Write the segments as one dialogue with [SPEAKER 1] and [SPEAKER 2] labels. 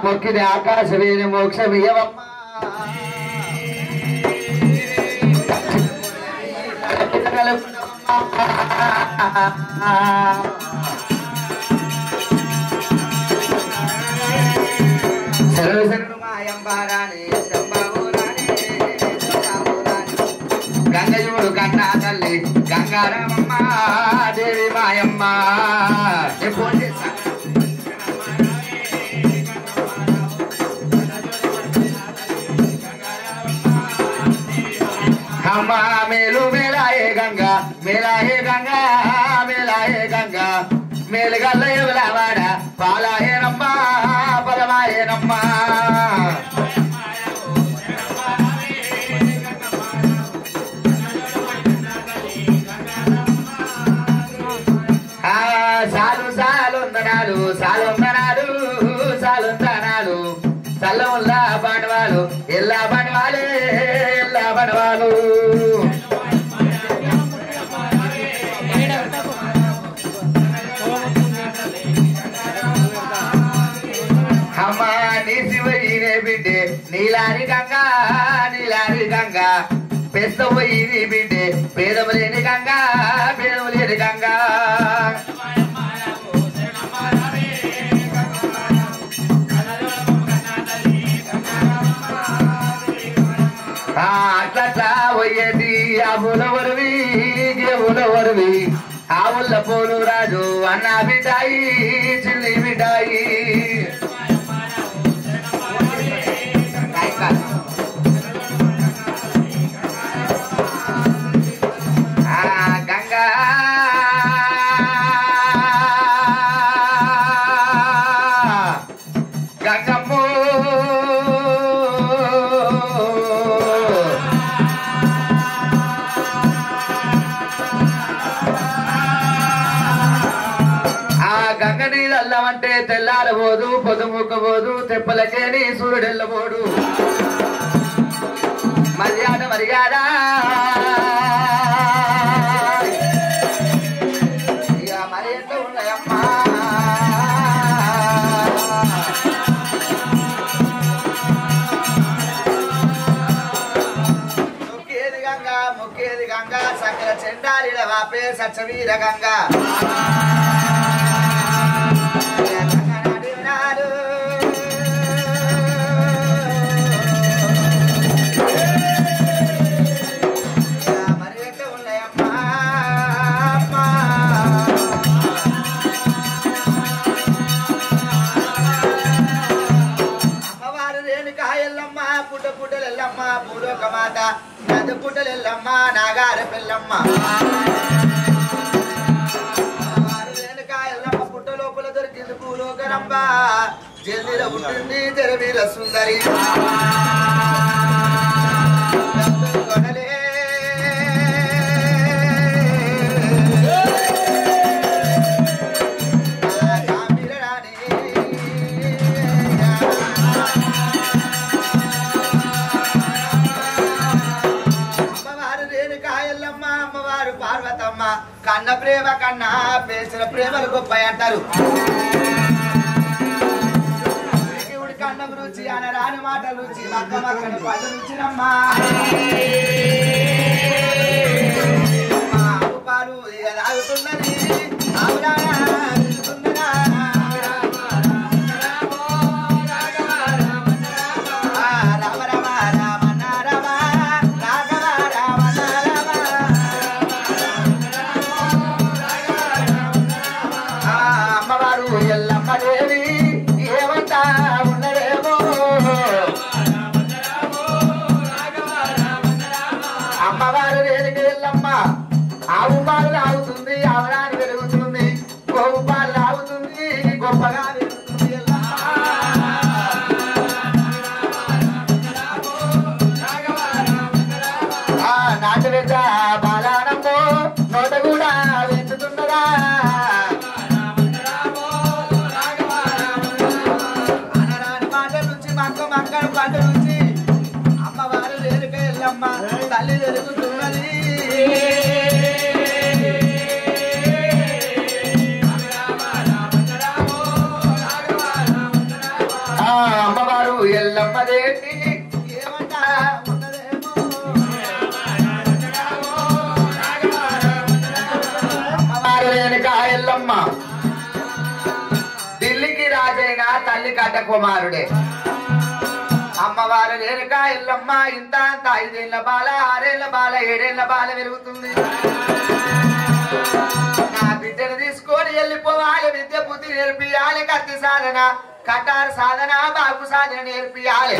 [SPEAKER 1] మొక్కిది ఆకాశవేణి మోక్షమియవమ్మ శరణు శరణు మాయంబారాణి గంగజుడు కన్నా తల్లి గంగారామమ్మ దేవి మాయమ్మ अम्मा मेलू मेला है गंगा मेला है गंगा मेला है गंगा मेल गल्ले वाड़ा पाला है नम्मा परमा है नम्मा सालू सालुंदनालू सालुंदनालू सालुंदनालू सल्लमुल्ला बंडवालू एल्ला बंडवाले एल्ला बंडवालू अम्मा निशिवईने बिड्डे नीलारी गंगा पेस्तवईनी बिड्डे पेदमलेनी गंगा पेदमलेनी गंगा అట్లా పోయేది ఆవులవరవి గేవులవరవి ఆవుల పోలు రాజు అన్న బిడ్డాయి చిల్లి బిడ్డాయి గంగా గంగమ్మో అంటే తెల్లారబోదు పొదుముక్కబోదు తెప్పలకేని సూర్యుడెళ్ళబోడు మర్యాద మర్యాద ఇక మరి ఎంత ఉన్నాయమ్మా మొక్కేది గంగా సకల చెండాలిల వాపే సచ్చవీర గంగా పూలోకమాత నది పుట్టలెల్లమ్మ నాగార పిల్లమ్మ ఎల్లమ్మ పుట్ట లోపల దొరికింది పూలోకరమ్మ జల్దిల ఉంటుంది తెరవీల సుందరి కన్న ప్రేమ కన్నా పేసిన ప్రేమలు గొప్ప అంటారు కన్నం రుచి అనరాని మాట రుచి మక్క మక్కని పట్ట రుచినమ్మా ఆవు పాలు ఇక తాగుతున్నది అమ్మవారు రేణుకి వెళ్ళమ్మ ఆవు పాలు తాగుతుంది అవరాన్ని పెరుగుతుంది గోవు పాలు తాగుతుంది గొప్పగా పెరుగుతుంది నాటు వెచ్చ బాలానమ్మో నోట కూడా పెంచుతున్నదా అనరాని మాట నుంచి మక్క మక్కను పంట నుంచి అమ్మవారు ఎల్లమ్మదేటి ఏమంటా ఉన్నదేమో అమ్మవారు రేణుకా ఎల్లమ్మ ఢిల్లీకి రాజైన తల్లి కట్ట కుమారుడే అమ్మవారు రేణుకా ఎల్లమ్మ ఇంత 5 ఏళ్ల బాల 6 ఏళ్ల బాల 7 ఏళ్ల బాల పెరుగుతుంది నా బిడ్డను తీసుకొని వెళ్ళిపోవాలి విద్య బుద్ధి నేర్పియాలి కత్తి సాధన కటారు సాధన బాగు సాధన నేర్పియాలి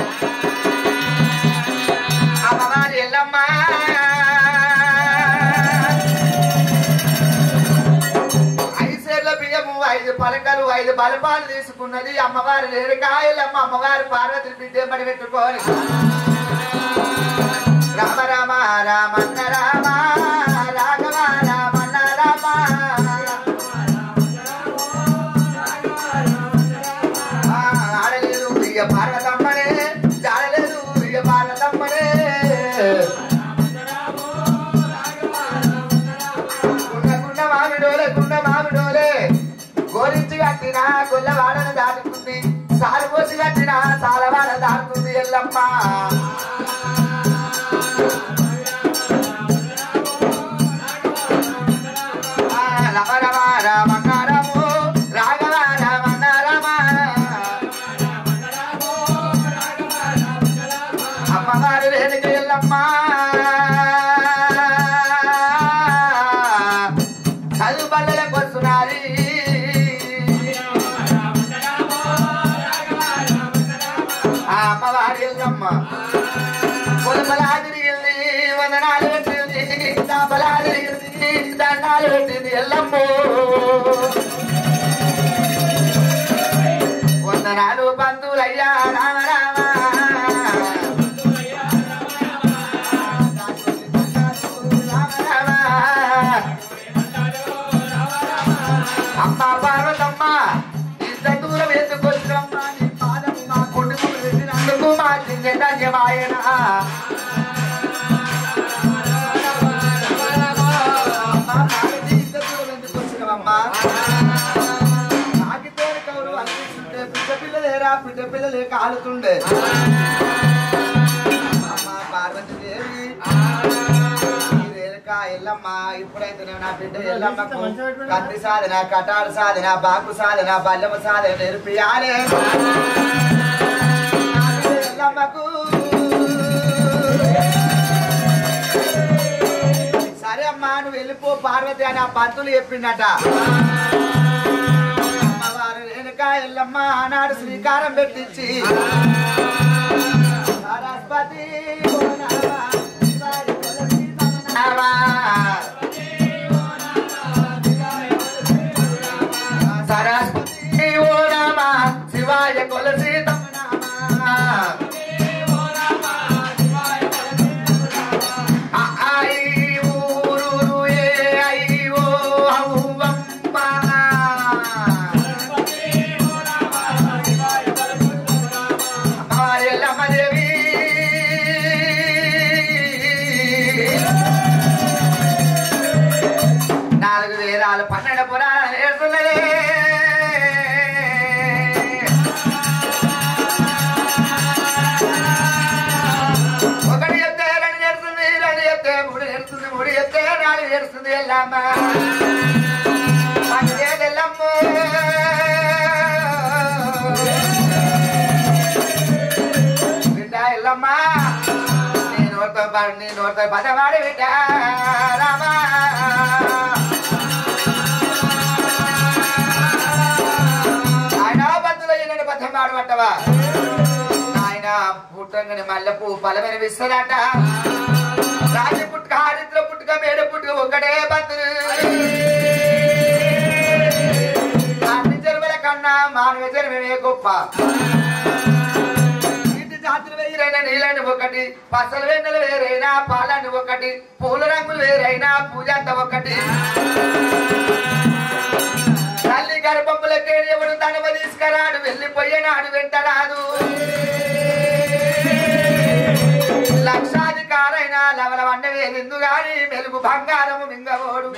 [SPEAKER 1] అమ్మవారు ఎల్లమ్మ 5 సేర్ల బియ్యము 5 పలకలు 5 బలపాలు తీసుకున్నది అమ్మవారు రేణుకా ఎల్లమ్మ అమ్మవారు పార్వతి బిడ్డ పడి పెట్టుకోని రామ రామ రామన్న రామ రాఘవ రామన్న రామ ఆడలేదు ఇక పార్వతమ్మనే జాడలేదు ఇక పార్వతమ్మనే గుండ మామిడోలే గోరించి కట్టిన గొల్లవాడను దాటుతుంది సాలు పోసి కట్టిన సాలవాడ దాటుతుంది ఎల్లమ్మ రమ రమ రామన్న రాము రాఘవ రామన్న రామ అమ్మవారు రేణుక ఎల్లమ్మ చదువు బల్లలకు వస్తున్నారు అమ్మవారి ఎల్లమ్మ పొలమలా తిరిగింది వందనాలు పెట్టింది దాపలా తిరిగింది దండాలు పెట్టింది ఎల్లమ్మ వందనాలు బంధువులయ్యా రామ రామ అమ్మ పార్వతమ్మ ఇంత దూరం ఎందుకు వచ్చినమ్మా నీ పాదము మా కొడుకు పెట్టినందుకు మా ధన్యమాయన ఇంత దూరం ఎందుకు వచ్చినవమ్మా నాకితే కౌరు అనిపిస్తుంటే బిడ్డ పిల్లలేరా బిడ్డ పిల్లలే కాలుతుండే అమ్మ పార్వతీదేవి ఎల్లమ్మ ఇప్పుడైతే నా బిడ్డ ఎల్లమ్మకు కత్తి సాధన కటారు సాధన బాకు సాధన బల్లెమ సాధన నేర్పియాలి ఎల్లమ్మకు సరే అమ్మా నువ్వు వెళ్ళిపో పార్వతి అని ఆ పంతులు చెప్పిండట అమ్మవారు రేణుకా ఎల్లమ్మ ఆనాడు శ్రీకారం పెట్టించి సరస్వతి సరస్వతి ఓ రామ శివాయ కొలసి పన్నెండు పురాణాలు నేర్చున్నదే ఒకటి చెప్తే 2 నేర్చుంది 2 చెప్తే 3 నేర్చుంది 3 చెప్తే 4 నేర్చుంది ఎల్లమ్మ ఎల్లమ్మ బిడ్డ ఎల్లమ్మ నీ నోటితో పదవాడి బిడ్డ రామా పట్టవా ఆయన పుట్టంగానే మల్లెపూ బలమైన విస్తరాట రాజ పుట్టుక హరిద్ర పుట్టుక మేడ పుట్టుక ఒకటే బంతులు అన్ని జన్మల కన్నా మానవ జన్మమే గొప్ప ఇంటి జాతులు వేరైనా నీళ్ళని ఒకటి పసలు వెన్నెలు వేరైనా పాలని ఒకటి పూల రంగులు వేరైనా పూజ అంత ఒకటి తల్లి గర్భములకే ఎవడు తనవ తీసుకురాడు వెళ్ళిపోయేనాడు వెంట రాదు లక్షాధికారైన లవల వండ వేలిందు గాని మెలుగు బంగారము మింగవోడు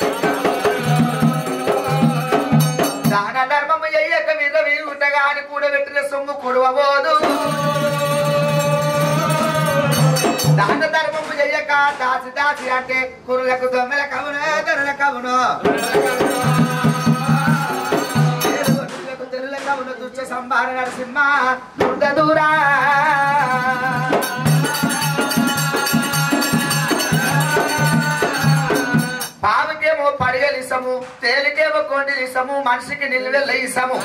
[SPEAKER 1] దాన ధర్మము ఎయ్యక మీద వీగుట గాని కూడబెట్టిన సొమ్ము కొడవబోదు దాన ధర్మము చెయ్యక దాసి దాసి అంటే కురులకు దొమ్మెల కవును తెరుల కవును తెరుల కవును దుష్ట సంభార నరసింహ దూరా పాముకేమో పడిగలిసము తేలికేమో కొండిలిసము మనిషికి నిలువెల్ల ఇసము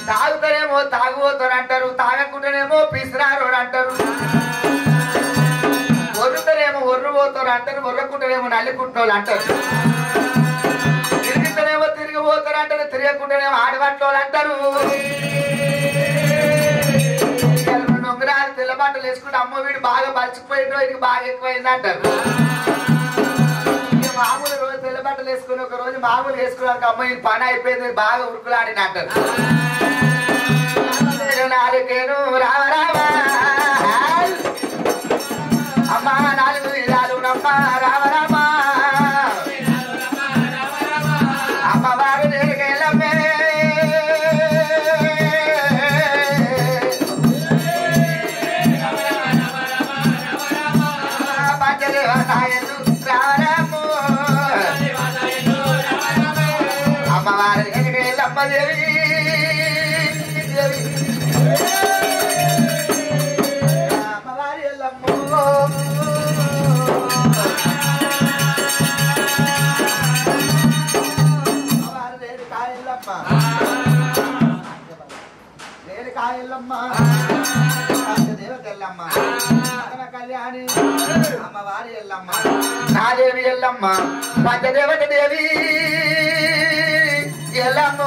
[SPEAKER 1] తాగుతారేమో తాగుపోతారు అంటారు తాగకుండానేమో పిసిరారు అంటారు ఒర్రుతారేమో ఒర్రుపోతారు అంటారు ఒర్రకుండానేమో నల్లికుంటోళ్ళు అంటారు తిరుగుతారేమో తిరిగిపోతారు అంటారు తిరగకుండానేమో ఆడబట్టోళ్ళు అంటారు నొంగరాలు తెల్ల బట్టలు వేసుకుంటే అమ్మ వీడు బాగా బలిచిపోయిందో ఇది బాగా ఎక్కువైంది అంటారు మామూలు రోజు తెల్ల బట్టలు వేసుకుని ఒక రోజు మామూలు వేసుకున్నాక అమ్మ ఈ పని అయిపోయింది బాగా ఉరుకులాడిన అంటారు నాలుగేను రామ రామ అమ్మ నాలుగు విధాలు రమ్మ రామ రామ అమ్మవారు నేరుగెళ్ళమ్మే పంచదేవ నాయను రామరాము అమ్మవారు నేరుగెళ్ళమ్మ దేవి అమ్మవారి ఎల్లమ్మ అమ్మవారు రేణుకాయల్లమ్మ రేణుకాయల్లమ్మ దేవతెల్లమ్మ కళ్యాణి అమ్మవారి ఎల్లమ్మ నాదేవి ఎల్లమ్మ పంచదేవత దేవి ఎల్లమ్మ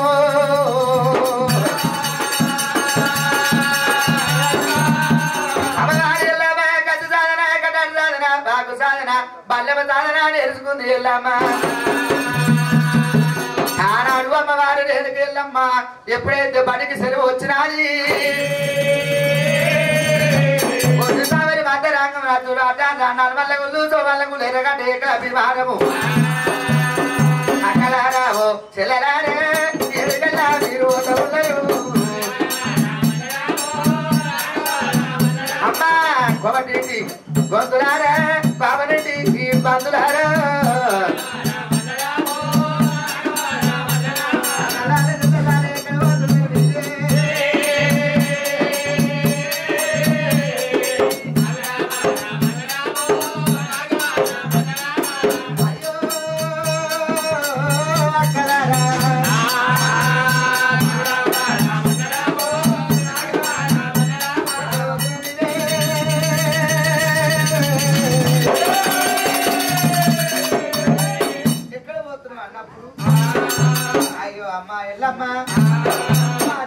[SPEAKER 1] బల్లెమ సాధన నేర్చుకుంది ఎల్లమ్మ ఆనాడు అమ్మవారు రేణుకి ఎల్లమ్మ ఎప్పుడైతే బడికి సెలవు వచ్చినాది పొద్దుసావరి మధ్యరాంగం రాజులు అడ్డాలు వల్లకు చూసో వల్లకు లేరగంటే ఎక్కడ అభిమానము అక్కలారావో చెల్లరారే ఎరుగల్లా మీరు అమ్మా కొమటి గొంతులారా బాబనటి ఈ బంధులారా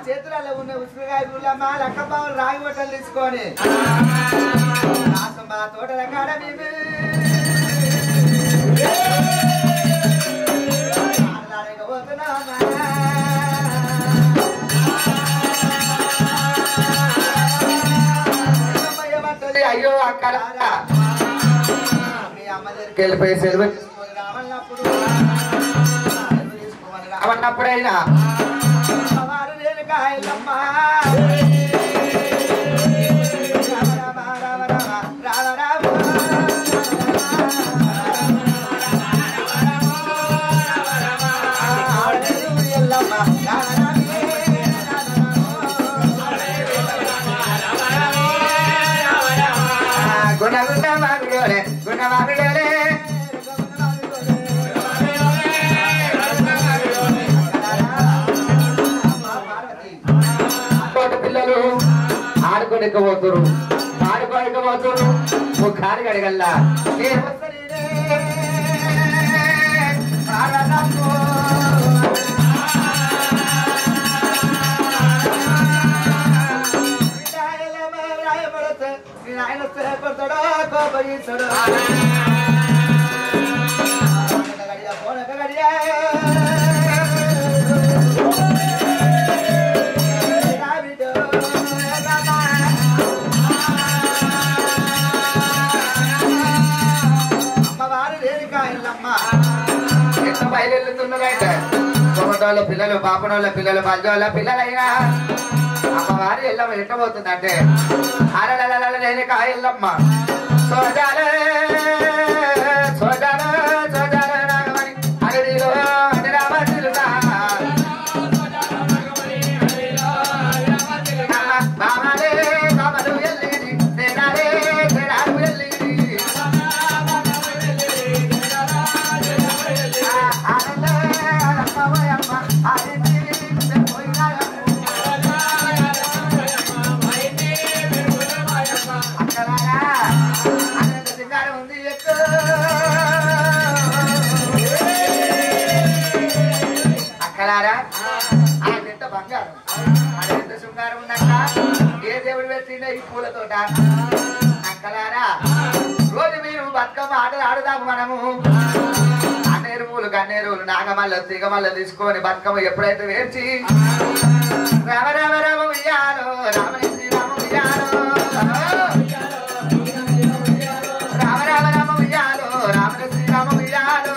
[SPEAKER 1] చేతులలో ఉన్న ఉసిరికాయ గుళ్ళమ్మ లక్క బావులు రాగి బట్టలు తీసుకొని తోటల కాడ అయ్యో అక్కడ మీ అమ్మ దగ్గరికి వెళ్ళిపోయి సెలవు తీసుకొని రావన్నప్పుడైనా రేణుకాయల్లమ్మ గుణ గుణ మామిడోలే గుణ మామిడోలే పిల్లలు ఆడుకోలేకపోతురు ఆడుకోలేకపోతురు ముఖాన్ని కడగల్లా ఆయన పడతాడో కోపగిస్తాడో గడియా పోనక గడియా అమ్మవారు రేణుకాయల్లమ్మ ఎంత బయలుతున్నారైతే కొమటోళ్ళ పిల్లలు పాపనోళ్ళ పిల్లలు మధ్యోళ్ళ పిల్లలైనా అమ్మవారి ఎల్లమ్మ ఎట్టబోతుందంటే అలలలల రేణుక ఎల్లమ్మ సోజాలే సోజాలే సోజాలే నాగమణి అడవిలో రామ తిరుగా బామలే బామలు ఎల్లిడి తేనాలే తేనాలు ఎల్లిడి ఆనందే అమ్మవయమ్మ ఆనంది అక్కలారా ఎంత బంగారం ఎంత శృంగారం ఉందక్క ఏ దేవుడు పెట్టిండే ఈ పూలతోట అక్కలారా రోజు మేము బతుకమ్మ ఆటలు ఆడుదాము మనము అన్నేరు పూలు కన్నేరులు నాగమల్ల తిగమల్ల తీసుకొని బతుకమ్మ ఎప్పుడైతే వేర్చి రామ రామ రామ ఉయ్యాలో రామని శ్రీరామ ఉయ్యాలో రామ రామ రామ ఉయ్యాలో రామని శ్రీరామ ఉయ్యాలో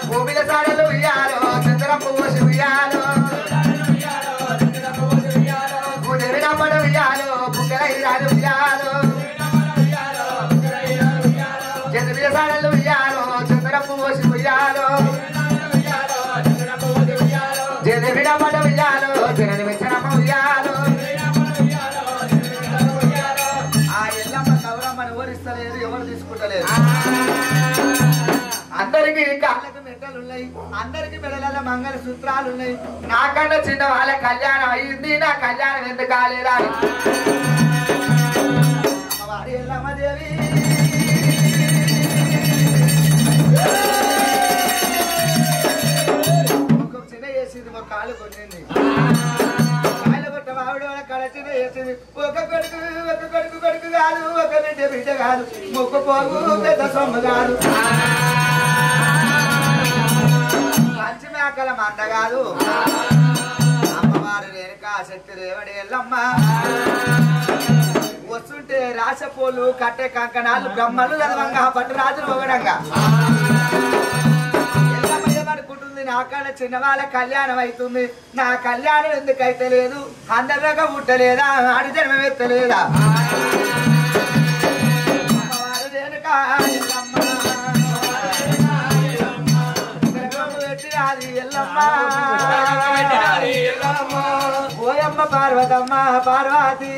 [SPEAKER 1] భూమిల సాడలు ఉయ్యాలో చంద్రపు పోసి ఉయ్యాలో భూదేవి నమ్మడ ఉయ్యాలో బుగ్గల ఇరాలు ఉయ్యాలో చంద్రుల సాడలు ఉయ్యాలో చంద్రపు పోసి ఉయ్యాలో జదేవి నమ్మడ ఉయ్యాలో జనని మెచ్చనమ్మ ఉయ్యాలో ఆ ఎల్లమ్మ గౌరమ్మను ఓరిస్తలేదు ఎవరు తీసుకుంటలేదు అందరికి కాళ్ళకు మెట్టలు ఉన్నాయి అందరికి మెడల మంగళ సూత్రాలు ఉన్నాయి నాకన్నా చిన్న వాళ్ళ కళ్యాణం అయింది నా కళ్యాణం ఎందుకు కాలేదా అమ్మవారి ఎల్లమ్మ దేవి ఒక చిన్న వేసింది ఒక కాళ్ళు కొట్టింది కాళ్ళు కొట్ట మావిడ కళ చిన్న వేసింది ఒక కొడుకు కాదు ఒక బిడ్డ కాదు మొక్క పోగు పెద్ద సొమ్ము కాదు మంచి మేకల మంద కాదు అమ్మవారు రేణుకా శక్తి రేవడి ఎల్లమ్మ వస్తుంటే రాసపోలు కట్టె కంకణాలు బ్రహ్మలు చదవంగా పట్టురాజులు ఒకడంగా ఎల్లమ్మ ఏమనుకుంటుంది నాకన్నా చిన్న వాళ్ళ కళ్యాణం అవుతుంది నా కళ్యాణం ఎందుకైతే లేదు అందరిగా పుట్టలేదా ఆడి జన్మం ఎత్తలేదా అమ్మవారు రేణుకా ఎల్లమ్మ ఓయమ్మ పార్వతమ్మ పార్వతి